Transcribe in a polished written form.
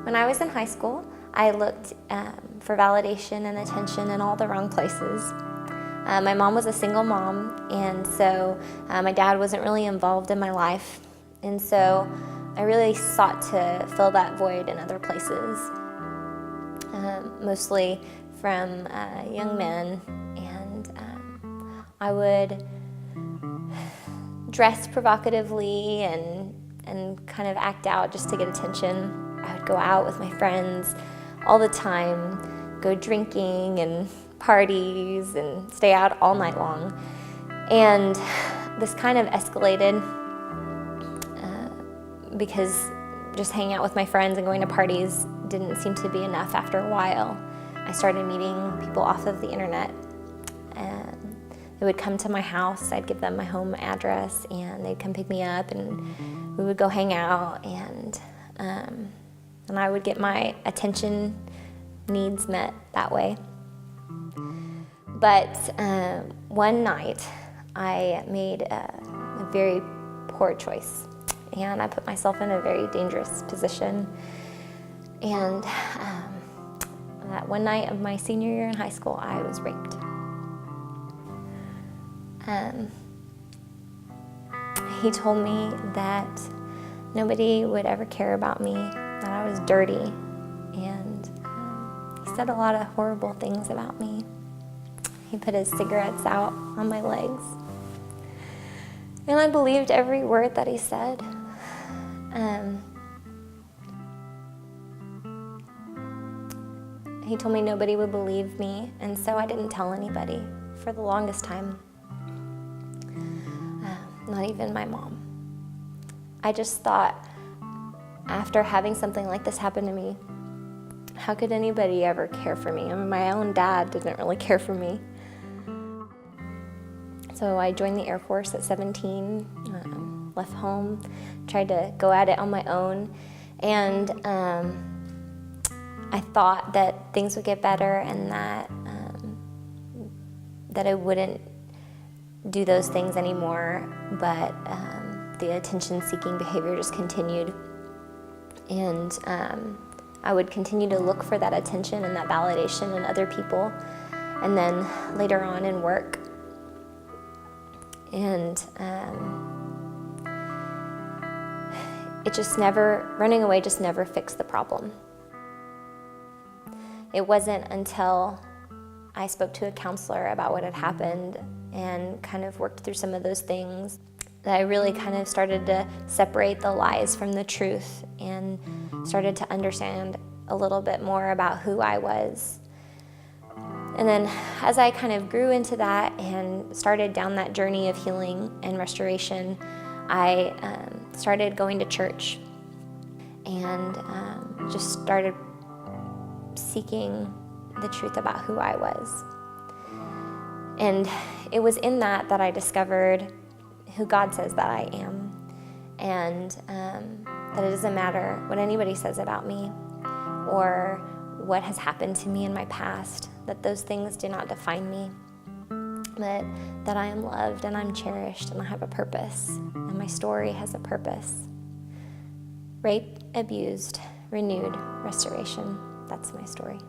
When I was in high school, I looked for validation and attention in all the wrong places. My mom was a single mom, and so my dad wasn't really involved in my life. And so I really sought to fill that void in other places, mostly from young men. And I would dress provocatively and kind of act out just to get attention. I would go out with my friends all the time, go drinking and parties and stay out all night long. And this kind of escalated because just hanging out with my friends and going to parties didn't seem to be enough after a while. I started meeting people off of the internet. They would come to my house, I'd give them my home address, and they'd come pick me up, and we would go hang out, and I would get my attention needs met that way. But one night, I made a very poor choice, and I put myself in a very dangerous position. And that one night of my senior year in high school, I was raped. He told me that nobody would ever care about me, that I was dirty, and he said a lot of horrible things about me. He put his cigarettes out on my legs, and I believed every word that he said. He told me nobody would believe me, and so I didn't tell anybody for the longest time. Not even my mom. I just thought, after having something like this happen to me, how could anybody ever care for me? I mean, my own dad didn't really care for me. So I joined the Air Force at 17, left home, tried to go at it on my own, and I thought that things would get better and that I wouldn't do those things anymore, but the attention-seeking behavior just continued. And I would continue to look for that attention and that validation in other people, and then later on in work. And running away just never fixed the problem. It wasn't until I spoke to a counselor about what had happened and kind of worked through some of those things that I really kind of started to separate the lies from the truth and started to understand a little bit more about who I was. And then as I kind of grew into that and started down that journey of healing and restoration, I started going to church and just started seeking the truth about who I was. And it was in that I discovered who God says that I am, and that it doesn't matter what anybody says about me or what has happened to me in my past, that those things do not define me, but that I am loved and I'm cherished and I have a purpose, and my story has a purpose. Raped, abused, renewed, restoration. That's my story.